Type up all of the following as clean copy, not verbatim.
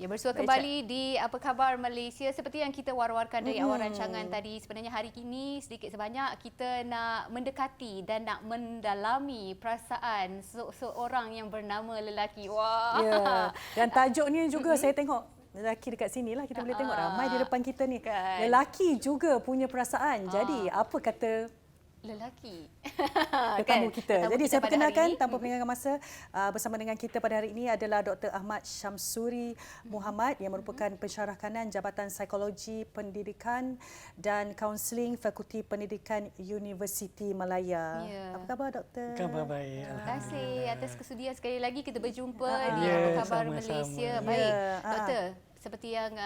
Ya, bersua kembali di Apa Khabar Malaysia. Seperti yang kita war-warkan dari awal rancangan tadi, sebenarnya hari ini sedikit sebanyak kita nak mendekati dan nak mendalami perasaan seorang yang bernama lelaki. Wah. Ya, dan tajuknya juga saya tengok lelaki dekat sini lah, kita boleh tengok ramai di depan kita ni. Kan. Lelaki juga punya perasaan. Jadi apa kata Lelaki tetamu kita. Tetamu Jadi kita saya pada perkenalkan hari ini. tanpa peninggalan masa, bersama dengan kita pada hari ini adalah Dr. Ahmad Syamsuri Muhammad yang merupakan pensyarah kanan Jabatan Psikologi Pendidikan dan Kaunseling Fakulti Pendidikan Universiti Malaya. Ya. Apa khabar doktor? Khabar baik. Terima kasih atas kesudian sekali lagi kita berjumpa di Ya, Apa Khabar sama-sama. Malaysia. Ya. Baik, doktor. Seperti yang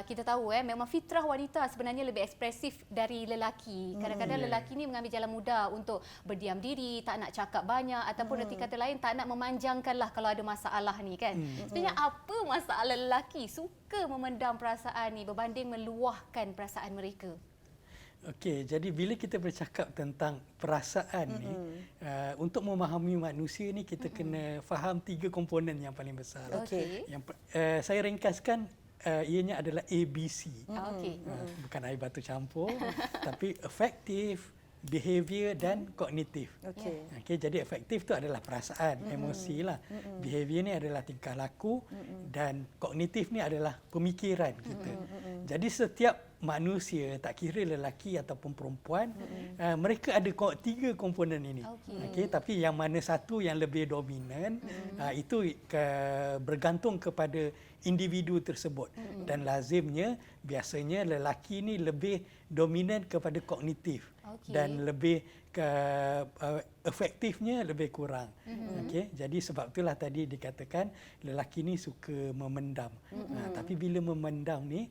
kita tahu, memang fitrah wanita sebenarnya lebih ekspresif dari lelaki. Kadang-kadang lelaki ni mengambil jalan mudah untuk berdiam diri, tak nak cakap banyak ataupun erti kata lain tak nak memanjangkanlah kalau ada masalah ni kan. Sebenarnya apa masalah lelaki suka memendam perasaan ni berbanding meluahkan perasaan mereka? Okey, jadi bila kita bercakap tentang perasaan ni, untuk memahami manusia ni kita kena faham 3 komponen yang paling besar. Okey. Yang saya ringkaskan ianya adalah ABC. Okey. Bukan air batu campur, tapi affective, behavior dan kognitif. Okey. Okey, jadi efektif tu adalah perasaan, emosi lah. Behavior ni adalah tingkah laku dan kognitif ni adalah pemikiran kita. Jadi setiap manusia, tak kira lelaki ataupun perempuan, mereka ada 3 komponen ini. Okey, tapi yang mana satu yang lebih dominan, itu bergantung kepada individu tersebut. Dan lazimnya biasanya lelaki ni lebih dominan kepada kognitif. Okey. Dan lebih efektifnya lebih kurang. Okey, jadi sebab itulah tadi dikatakan lelaki ni suka memendam. Tapi bila memendam ni,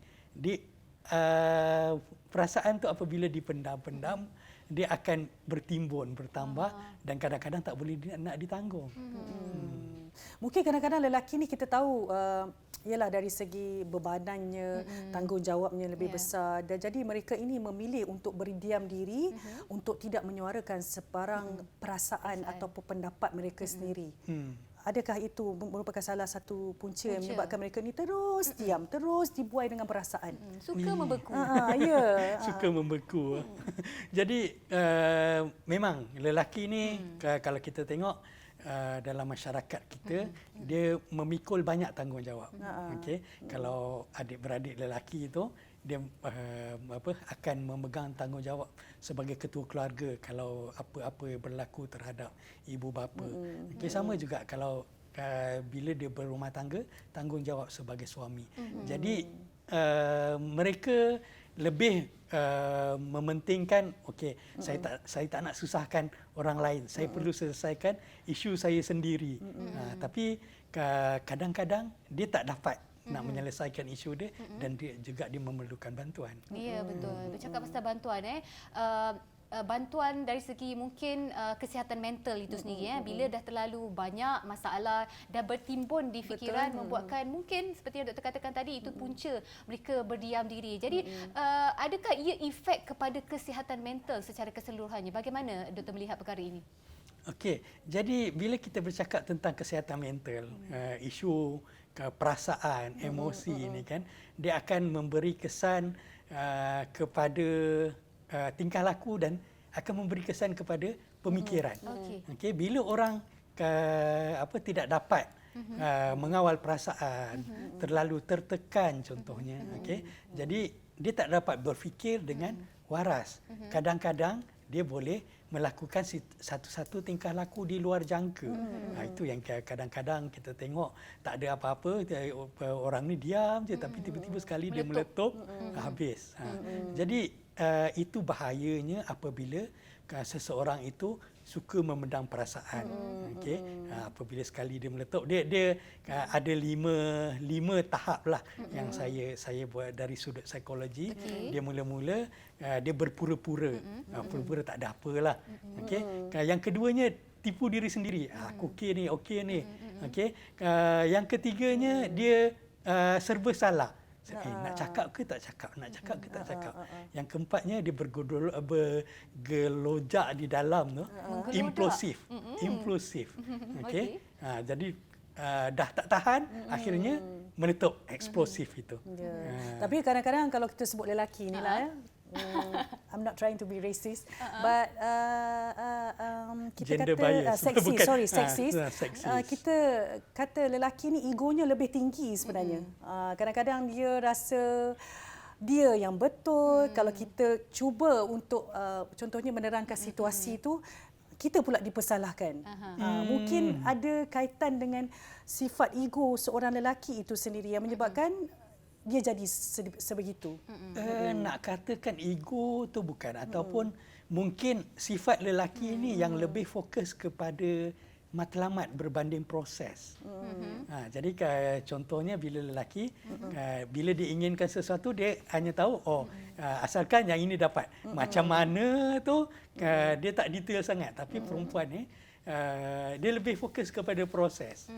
perasaan tu apabila dipendam-pendam, dia akan bertimbun, bertambah dan kadang-kadang tak boleh nak ditanggung. Mungkin kadang-kadang lelaki ni kita tahu ialah dari segi bebanannya, tanggungjawabnya lebih besar dan jadi mereka ini memilih untuk berdiam diri untuk tidak menyuarakan sebarang perasaan ataupun pendapat mereka sendiri. Adakah itu merupakan salah satu punca yang menyebabkan mereka ni terus diam, terus dibuai dengan perasaan? Suka membeku. Ya. Suka membeku. Jadi memang lelaki ni kalau kita tengok dalam masyarakat kita, dia memikul banyak tanggungjawab. Okey, kalau adik-beradik lelaki itu dia akan memegang tanggungjawab sebagai ketua keluarga kalau apa-apa berlaku terhadap ibu bapa. Okey, sama juga kalau bila dia berumah tangga, tanggungjawab sebagai suami. Jadi mereka lebih mementingkan saya tak nak susahkan orang lain, saya perlu selesaikan isu saya sendiri. Tapi kadang-kadang dia tak dapat nak menyelesaikan isu dia dan dia memerlukan bantuan. Ya, betul. Bercakap pasal bantuan bantuan dari segi mungkin kesihatan mental itu sendiri bila dah terlalu banyak masalah dah bertimbun di fikiran membuatkan mungkin seperti yang doktor katakan tadi itu punca mereka berdiam diri. Jadi adakah ia efek kepada kesihatan mental secara keseluruhannya? Bagaimana doktor melihat perkara ini? Okey, jadi bila kita bercakap tentang kesihatan mental, isu perasaan, emosi ini kan, dia akan memberi kesan kepada tingkah laku dan akan memberi kesan kepada pemikiran. Okey, bila orang tidak dapat mengawal perasaan, terlalu tertekan contohnya, okey. Jadi dia tak dapat berfikir dengan waras. Kadang-kadang dia boleh melakukan satu-satu tingkah laku di luar jangka. Itu yang kadang-kadang kita tengok tak ada apa-apa, orang ni diam je tapi tiba-tiba sekali dia meletup, habis. Jadi itu bahayanya apabila seseorang itu suka memendam perasaan. Okey, apabila sekali dia meletup, dia ada lima tahap lah yang saya buat dari sudut psikologi. Dia mula-mula dia berpura-pura, pura-pura tak ada apalah. Okey, yang keduanya tipu diri sendiri. Aku okey ni. Okey, yang ketiganya dia serba salah. Nak cakap ke tak cakap, nak cakap ke tak cakap. Yang keempatnya dia bergelojak di dalam tu, implosif. Okey. Jadi dah tak tahan, akhirnya meletup eksplosif itu. Tapi kadang-kadang kalau kita sebut lelaki ni lah I'm not trying to be racist, but kita Gender kata bias. sexist. Sexist. Kita kata lelaki ni egonya lebih tinggi sebenarnya. Kadang-kadang dia rasa dia yang betul. Kalau kita cuba untuk contohnya menerangkan situasi itu, kita pula dipersalahkan. Mungkin ada kaitan dengan sifat ego seorang lelaki itu sendiri yang menyebabkan dia jadi sebegitu. Nak katakan ego tu bukan, ataupun mungkin sifat lelaki ini yang lebih fokus kepada matlamat berbanding proses. Jadi contohnya bila lelaki bila dia inginkan sesuatu, dia hanya tahu asalkan yang ini dapat. Macam mana tu dia tak detail sangat, tapi perempuan ni dia lebih fokus kepada proses.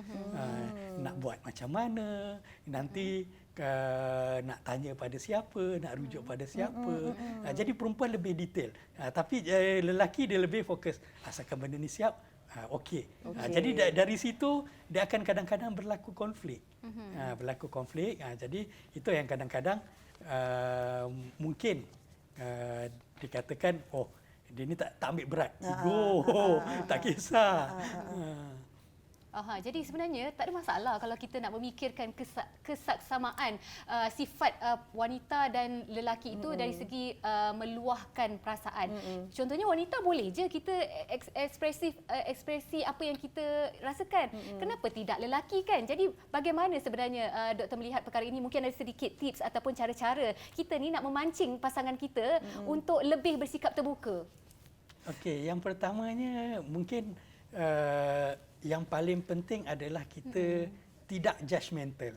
Nak buat macam mana, nanti nak tanya pada siapa, nak rujuk pada siapa. Jadi perempuan lebih detail. Tapi lelaki dia lebih fokus, asalkan benda ni siap, okey. Jadi dari situ dia akan kadang-kadang berlaku konflik. Berlaku konflik. Jadi itu yang kadang-kadang mungkin dikatakan dia ni tak ambil berat, ego, tak kisah. Jadi sebenarnya tak ada masalah kalau kita nak memikirkan kesaksamaan sifat wanita dan lelaki itu dari segi meluahkan perasaan. Contohnya wanita boleh je kita ekspresi apa yang kita rasakan. Kenapa tidak lelaki kan? Jadi bagaimana sebenarnya doktor melihat perkara ini? Mungkin ada sedikit tips ataupun cara-cara kita ni nak memancing pasangan kita untuk lebih bersikap terbuka. Okey, yang pertamanya mungkin yang paling penting adalah kita tidak judgemental.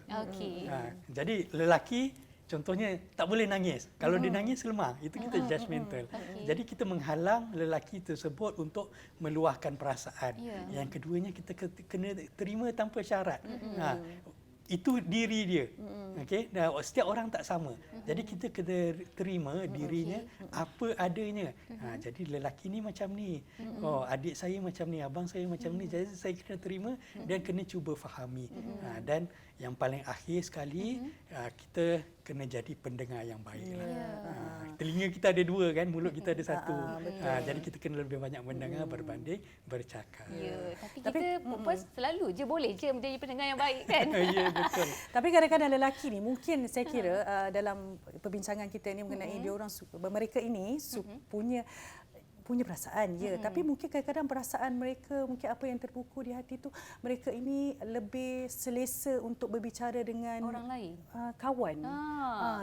Jadi lelaki contohnya tak boleh nangis. Kalau dia nangis lemah, itu kita judgemental. Jadi kita menghalang lelaki tersebut untuk meluahkan perasaan. Yang keduanya kita kena terima tanpa syarat. Itu diri dia. Okey, setiap orang tak sama. Jadi kita kena terima dirinya apa adanya. Jadi lelaki ni macam ni. Adik saya macam ni, abang saya macam ni. Jadi saya kena terima dan kena cuba fahami. Dan yang paling akhir sekali, kita kena jadi pendengar yang baik. Telinga kita ada dua kan, mulut kita ada satu. Jadi kita kena lebih banyak mendengar berbanding bercakap. Tapi kita perempuan selalu je boleh je menjadi pendengar yang baik kan. Ya, betul. Tapi kadang-kadang lelaki ni mungkin saya kira dalam perbincangan kita ni mengenai dia orang mereka ini punya perasaan tapi mungkin kadang-kadang perasaan mereka, mungkin apa yang terbuku di hati itu, mereka ini lebih selesa untuk berbicara dengan orang lain, kawan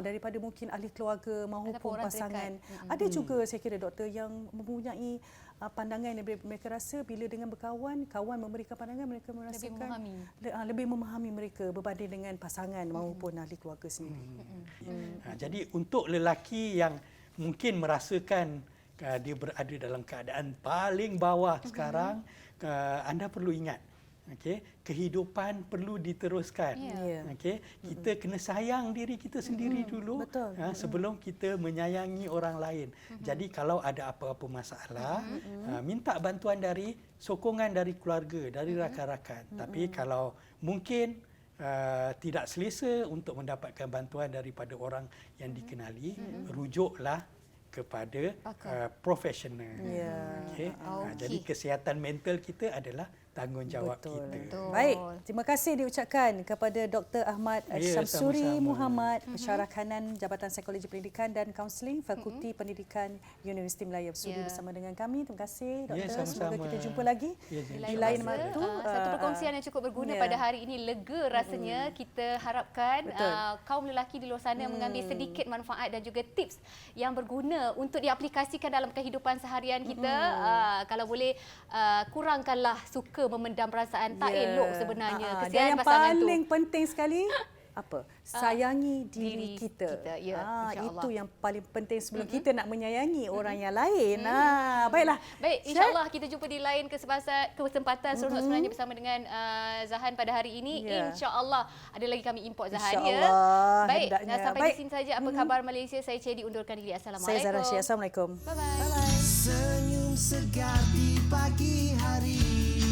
daripada mungkin ahli keluarga maupun pasangan. Ada juga saya kira doktor yang mempunyai pandangan yang mereka rasa bila dengan berkawan, kawan memberikan pandangan, mereka merasakan lebih memahami mereka berbanding dengan pasangan maupun ahli keluarga sendiri. Jadi untuk lelaki yang mungkin merasakan dia berada dalam keadaan paling bawah sekarang, anda perlu ingat, kehidupan perlu diteruskan. Kita kena sayang diri kita sendiri dulu sebelum kita menyayangi orang lain. Jadi kalau ada apa-apa masalah, minta bantuan dari sokongan dari keluarga, dari rakan-rakan. Tapi kalau mungkin tidak selesa untuk mendapatkan bantuan daripada orang yang dikenali, rujuklah kepada profesional. Jadi kesihatan mental kita adalah tanggungjawab kita. Baik, terima kasih diucapkan kepada Dr. Ahmad Syamsuri Muhammad, Pensyarah Kanan Jabatan Psikologi Pendidikan dan Kaunseling Fakulti Pendidikan Universiti Melayu bersudi bersama dengan kami. Terima kasih Doktor. Semoga kita jumpa lagi di lain waktu. Satu perkongsian yang cukup berguna pada hari ini, lega rasanya. Kita harapkan kaum lelaki di luar sana mengambil sedikit manfaat dan juga tips yang berguna untuk diaplikasikan dalam kehidupan seharian kita. Kalau boleh kurangkanlah suka memendam perasaan, tak elok sebenarnya kesian dan yang pasangan tu. paling penting sekali sayangi diri kita. Itu yang paling penting sebelum kita nak menyayangi orang yang lain. Baiklah. Baik, insya-Allah kita jumpa di lain kesempatan seronok sebenarnya bersama dengan Zahan pada hari ini. Insya-Allah ada lagi kami import Zahan ya. Baik, sampai di sini saja apa khabar Malaysia. Saya Cedi undurkan diri. Assalamualaikum. Saya Zara Syed. Assalamualaikum. Bye bye. Senyum segar di pagi hari.